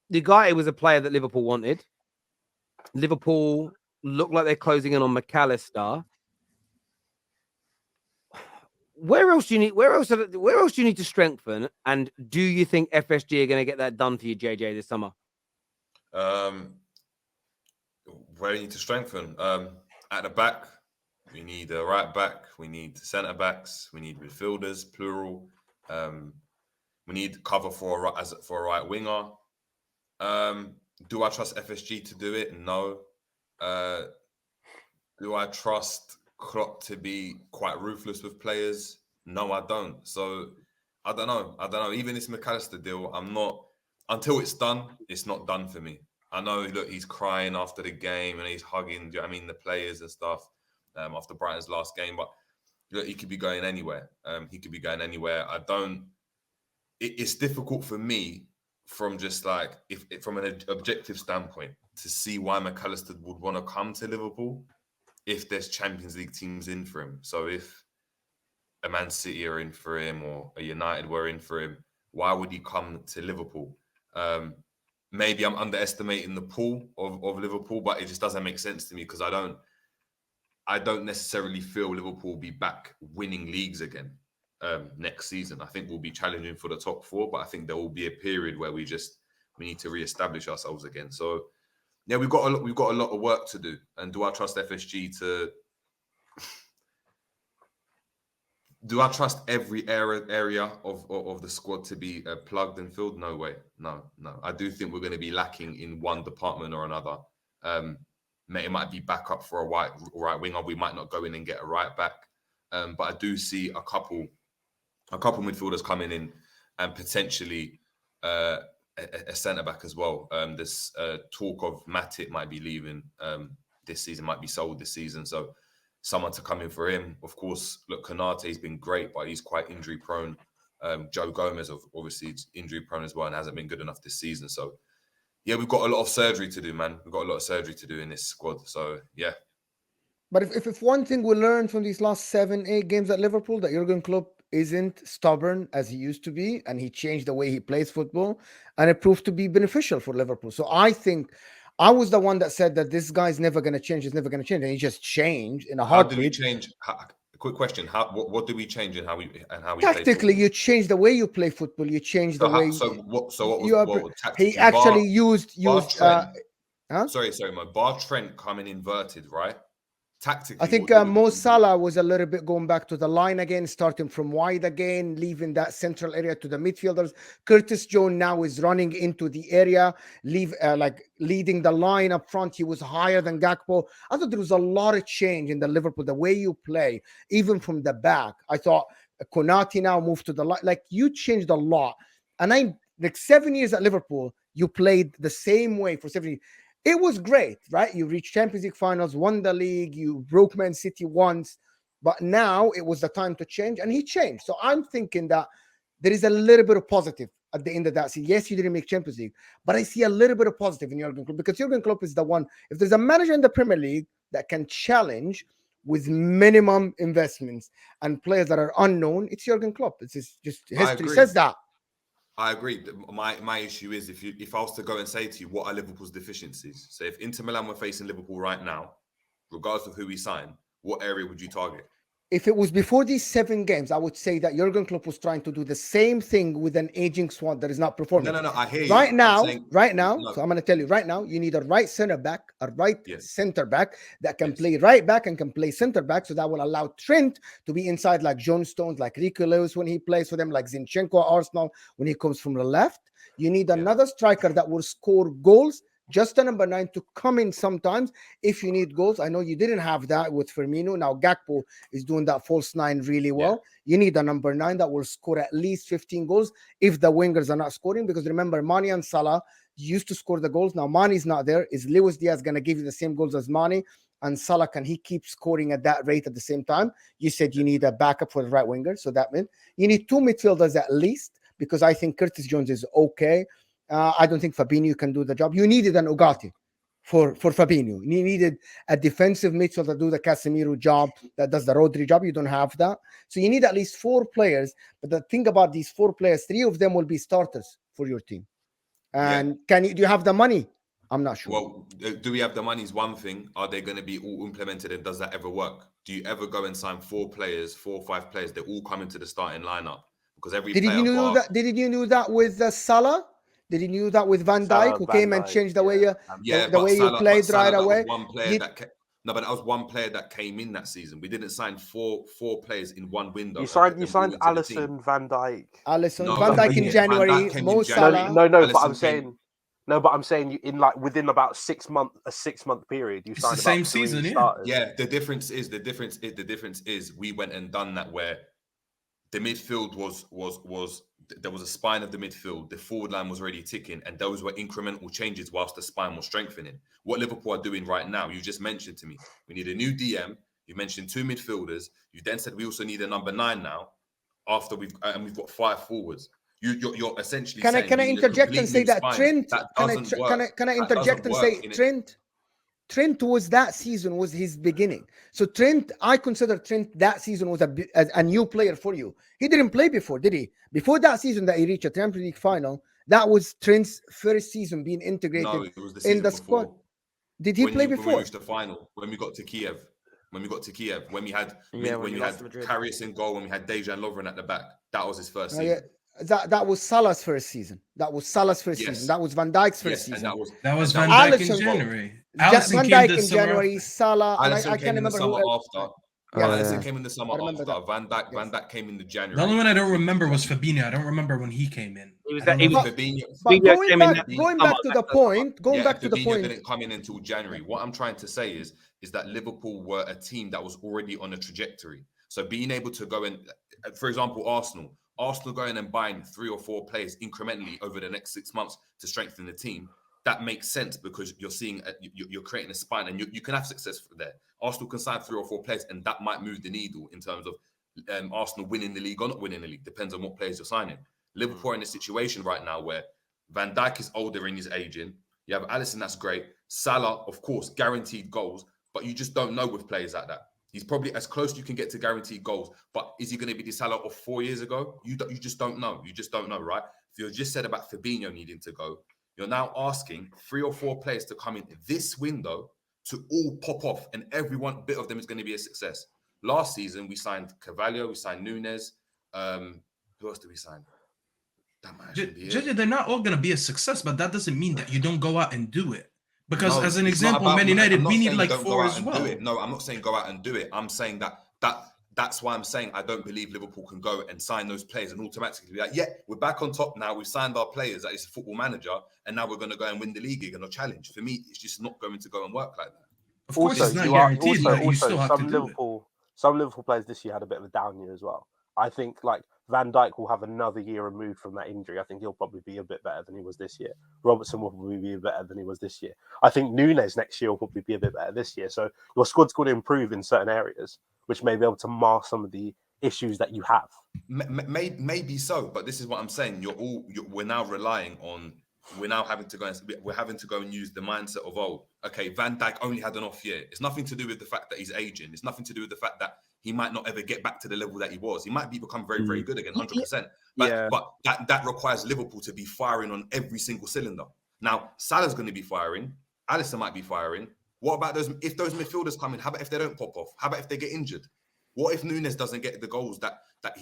The guy was a player that Liverpool wanted. Liverpool look like they're closing in on McAllister. Where else do you need? Where else do you need to strengthen? And do you think FSG are going to get that done for you, JJ, this summer? Where you need to strengthen at the back. We need a right back. We need centre backs. We need midfielders, plural. We need cover for a right winger. Do I trust FSG to do it? No. Do I trust Klopp to be quite ruthless with players? No, I don't. So I don't know. Even this McAllister deal, I'm not until it's done. It's not done for me. I know. Look, he's crying after the game and he's hugging. The players and stuff after Brighton's last game. But look, he could be going anywhere. I don't. It's difficult for me from just like if from an objective standpoint to see why McAllister would want to come to Liverpool if there's Champions League teams in for him. So if a Man City are in for him or a United were in for him, why would he come to Liverpool? Maybe I'm underestimating the pool of Liverpool, but it just doesn't make sense to me because I don't necessarily feel Liverpool will be back winning leagues again next season. I think we'll be challenging for the top four, but I think there will be a period where we need to reestablish ourselves again. So yeah, we've got a lot of work to do. And do I trust FSG to? Do I trust every area of the squad to be plugged and filled? No way. No. I do think we're going to be lacking in one department or another. It might be backup for a right winger. We might not go in and get a right back. But I do see a couple midfielders coming in and potentially a centre back as well. This talk of Matip might be leaving this season, might be sold this season. So someone to come in for him. Of course, look, Konate's been great, but he's quite injury prone. Joe Gomez, obviously, injury prone as well and hasn't been good enough this season. So yeah, we've got a lot of surgery to do, man. We've got a lot of surgery to do in this squad. So yeah. But if one thing we learned from these last 7-8 games at Liverpool, that Jurgen Klopp isn't stubborn as he used to be, and he changed the way he plays football, and it proved to be beneficial for Liverpool. So I think I was the one that said that this guy's never going to change. He's never going to change, and he just changed in a heartbeat. How did we change? Quick question: what do we change in how we tactically? You change the way you play football. You change the way. So what was tactically? He actually used. Sorry, my bar Trent coming inverted, right? Tactically, I think Mo Salah was a little bit going back to the line again, starting from wide again, leaving that central area to the midfielders. Curtis Jones now is running into the area, leading the line up front. He was higher than Gakpo. I thought there was a lot of change in the Liverpool, the way you play, even from the back. I thought Konate now moved to the line. Like, you changed a lot. And 7 years at Liverpool, you played the same way for 7 years. It was great, right? You reached Champions League finals, won the league, you broke Man City once, but now it was the time to change, and he changed. So I'm thinking that there is a little bit of positive at the end of that season. Yes, you didn't make Champions League, but I see a little bit of positive in Jurgen Klopp, because Jurgen Klopp is the one, if there's a manager in the Premier League that can challenge with minimum investments and players that are unknown, it's Jurgen Klopp. It's just history says that. I agree. My issue is if I was to go and say to you, what are Liverpool's deficiencies? So if Inter Milan were facing Liverpool right now, regardless of who we sign, what area would you target? If it was before these 7 games, I would say that Jurgen Klopp was trying to do the same thing with an aging squad that is not performing. No, I hear you. Right now, no. So I'm going to tell you right now, you need a right center back, a right center back that can play right back and can play center back. So that will allow Trent to be inside like John Stones, like Rico Lewis when he plays for them, like Zinchenko at Arsenal when he comes from the left. You need another striker that will score goals. Just a number 9 to come in sometimes if you need goals. I know you didn't have that with Firmino. Now Gakpo is doing that false 9 really well. Yeah. You need a number 9 that will score at least 15 goals if the wingers are not scoring. Because remember, Mane and Salah used to score the goals. Now Mane's not there. Is Luis Diaz going to give you the same goals as Mane? And Salah, can he keep scoring at that rate at the same time? You said you need a backup for the right winger. So that meant you need 2 midfielders at least, because I think Curtis Jones is okay. I don't think Fabinho can do the job. You needed an Ugarte for Fabinho. You needed a defensive midfielder to do the Casemiro job, that does the Rodri job. You don't have that. So you need at least 4 players. But the thing about these 4 players, 3 of them will be starters for your team. And do you have the money? I'm not sure. Well, do we have the money is one thing. Are they going to be all implemented, and does that ever work? Do you ever go and sign 4 or 5 players? They all come into the starting lineup because every Did you know that? Did you know that with Salah? Did you know that with Van Dijk, who came and changed the way you played right away? No, but that was one player that came in that season. We didn't sign four players in one window. You signed Alisson, Van Dijk. Van Dijk in January. Mo Salah. No, but I'm saying. No, but I'm saying in within about 6 months, a 6-month period, you signed the same season, starters. Yeah, the difference is we went and done that where the midfield was there was a spine of the midfield, the forward line was already ticking, and those were incremental changes whilst the spine was strengthening. What Liverpool are doing right now, you just mentioned to me, we need a new DM. You mentioned 2 midfielders. You then said we also need a number 9 now. After we've got 5 forwards. You're essentially can I interject and say that Trent? Can I interject and say Trent was that season was his beginning. So Trent, I consider Trent that season was a new player for you. He didn't play before, did he? Before that season that he reached a Champions League final, that was Trent's first season being integrated in the squad. Did he play before? When we reached the final, when we got to Kiev, when we had Terrace in goal, when we had Dejan Lovren at the back, that was his first season. That was Salah's first season. That was season. That was Van Dijk's first season. That was Van Dijk in January. Van Dijk in January, Salah, and I can't remember who else. Alisson came in the summer after. Van Dijk came in the January. The only one I don't remember was Fabinho. I don't remember when he came in. Fabinho. But going back to the point, Fabinho didn't come in until January. What I'm trying to say is that Liverpool were a team that was already on a trajectory. So being able to go in, for example, Arsenal going and buying 3 or 4 players incrementally over the next 6 months to strengthen the team, that makes sense because you're seeing, you're creating a spine and you can have success there. Arsenal can sign 3 or 4 players and that might move the needle in terms of Arsenal winning the league or not winning the league. Depends on what players you're signing. Liverpool are in a situation right now where Van Dijk is older and he's aging. You have Alisson, that's great. Salah, of course, guaranteed goals, but you just don't know with players like that. He's probably as close you can get to guaranteed goals, but is he going to be the Salah of 4 years ago? You just don't know. You just don't know, right? If you just said about Fabinho needing to go, you're now asking 3 or 4 players to come in this window to all pop off, and bit of them is going to be a success. Last season, we signed Carvalho, we signed Nunes. Who else did we sign? They're not all going to be a success, but that doesn't mean that you don't go out and do it. Because as an example, Man United, we need like 4 as well. No, I'm not saying go out and do it. I'm saying that's why I'm saying I don't believe Liverpool can go and sign those players and automatically be like, yeah, we're back on top now. We've signed our players. That is a football manager, and now we're going to go and win the league again or challenge. For me, it's just not going to go and work like that. Of course, it's not guaranteed, but you still have to do it. Some Liverpool players this year had a bit of a down year as well. I think like Van Dijk will have another year removed from that injury. I think he'll probably be a bit better than he was this year. Robertson will probably be better than he was this year. I think Nunes next year will probably be a bit better this year. So your squad's going to improve in certain areas, which may be able to mask some of the issues that you have. Maybe so, but this is what I'm saying. We're now relying on. We're now having to go and use the mindset of, okay, Van Dijk only had an off year. It's nothing to do with the fact that he's aging. It's nothing to do with the fact that he might not ever get back to the level that he was. He might become very, very good again, 100%. But that requires Liverpool to be firing on every single cylinder. Now, Salah's going to be firing. Alisson might be firing. What about if those midfielders come in? How about if they don't pop off? How about if they get injured? What if Nunes doesn't get the goals that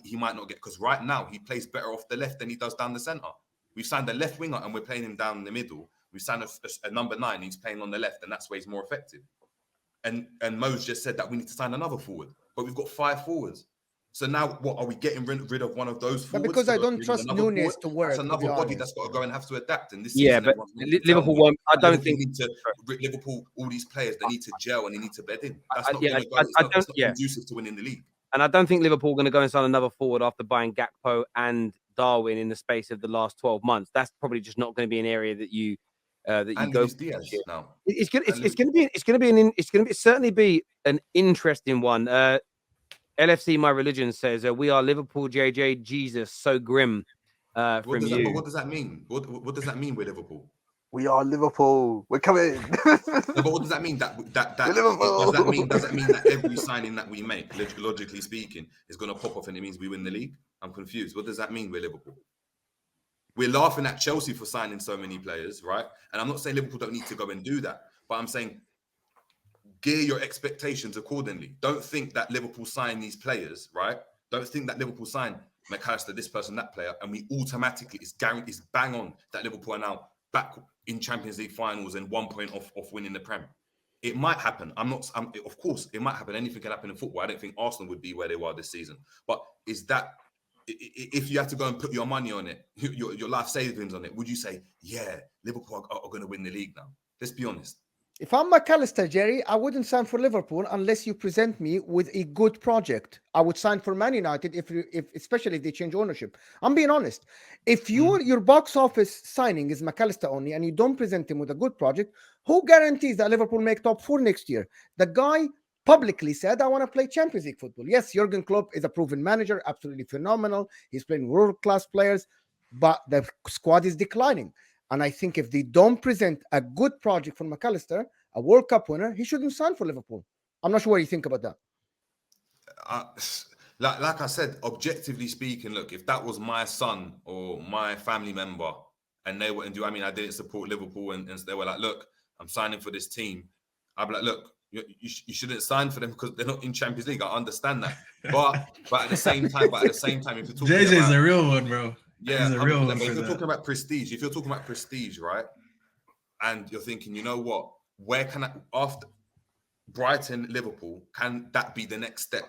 he might not get? Because right now, he plays better off the left than he does down the centre. We've signed a left winger and we're playing him down the middle. We've signed a number 9 and he's playing on the left, and that's where he's more effective. And Mo's just said that we need to sign another forward, but we've got 5 forwards. So now, what are we getting rid of one of those forwards? But because I don't trust Nunes to work. That's another body that's got to go and have to adapt. And this but Liverpool won't. I don't think Liverpool. All these players, they need to gel and they need to bed in. That's not going to go. It's not conducive to winning the league. And I don't think Liverpool are going to go and sign another forward after buying Gakpo and Darwin in the space of the last 12 months. That's probably just not going to be an area that you go. Diaz now. It's going to certainly be an interesting one. LFC My Religion says we are Liverpool. JJ Jesus so grim. What does that mean? What does that mean with Liverpool? We are Liverpool. We're coming. But what does that mean? Does that mean that every signing that we make, logically speaking, is going to pop off and it means we win the league? I'm confused. What does that mean with Liverpool? We're laughing at Chelsea for signing so many players, right? And I'm not saying Liverpool don't need to go and do that, but I'm saying gear your expectations accordingly. Don't think that Liverpool sign these players, right? Don't think that Liverpool sign McAllister, this person, that player, and we automatically, it's bang on that Liverpool are now back in Champions League finals and 1 point off winning the Prem. It might happen. Of course, it might happen. Anything can happen in football. I don't think Arsenal would be where they were this season. But is that, if you had to go and put your money on it, your life savings on it, would you say, yeah, Liverpool are going to win the league now? Let's be honest. If I'm McAllister, Jerry, I wouldn't sign for Liverpool unless you present me with a good project. I would sign for Man United if especially if they change ownership. I'm being honest. If your box office signing is McAllister only and you don't present him with a good project, who guarantees that Liverpool make top 4 next year? The guy publicly said, I want to play Champions League football. Yes, Jurgen Klopp is a proven manager, absolutely phenomenal. He's playing world-class players, but the squad is declining. And I think if they don't present a good project for McAllister, a World Cup winner, he shouldn't sign for Liverpool. I'm not sure what you think about that. Like I said, objectively speaking, look, if that was my son or my family member and they were, I didn't support Liverpool and they were like, look, I'm signing for this team. I'd be like, look, you shouldn't sign for them because they're not in Champions League. I understand that. But at the same time, if you're talking JJ's a real one, bro. Yeah, if you're talking about prestige, right? And you're thinking, you know what? Where can I, after Brighton, Liverpool, can that be the next step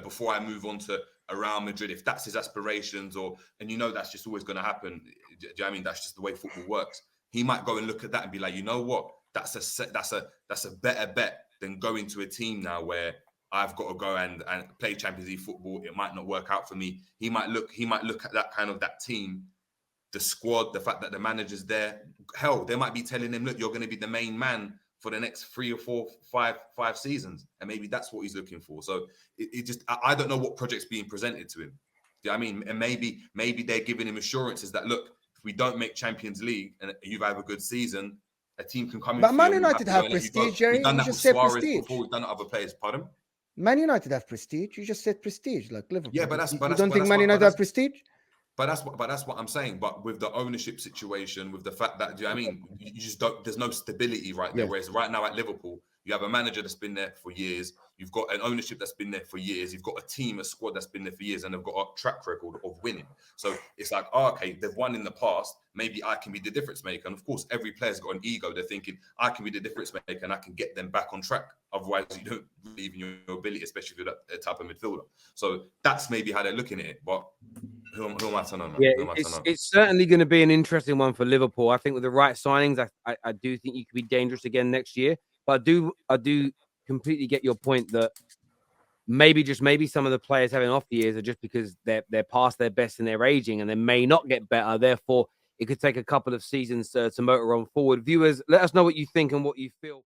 before I move on to a Real Madrid? If that's his aspirations, and you know that's just always going to happen. Do you know what I mean? That's just the way football works. He might go and look at that and be like, you know what? That's a better bet than going to a team now where I've got to go and play Champions League football. It might not work out for me. He might look at that team, the squad, the fact that the manager's there. Hell, they might be telling him, look, you're going to be the main man for the next 3 or 4, 5 seasons. And maybe that's what he's looking for. So I don't know what project's being presented to him. Do you know what I mean? And maybe they're giving him assurances that, look, if we don't make Champions League and you have a good season, a team can come in. But Man United have prestige, Jerry. We've done that with Suarez before. We've done it with other players. Pardon? Man United have prestige. You just said prestige, like Liverpool. Yeah, you don't think Man United have prestige? But that's what I'm saying. But with the ownership situation, with the fact that, do you know what I mean, you just don't. There's no stability right there. Yeah. Whereas right now at Liverpool, you have a manager that's been there for years. You've got an ownership that's been there for years. You've got a team, a squad that's been there for years, and they've got a track record of winning. So it's like, okay, they've won in the past. Maybe I can be the difference maker. And of course, every player's got an ego. They're thinking, I can be the difference maker and I can get them back on track. Otherwise, you don't believe in your ability, especially if you're that type of midfielder. So that's maybe how they're looking at it. But who am I to know, man? Yeah, it's certainly going to be an interesting one for Liverpool. I think with the right signings, I do think you could be dangerous again next year. But I do completely get your point that maybe some of the players having off years are just because they're past their best and they're aging and they may not get better. Therefore, it could take a couple of seasons to motor on forward. Viewers, let us know what you think and what you feel.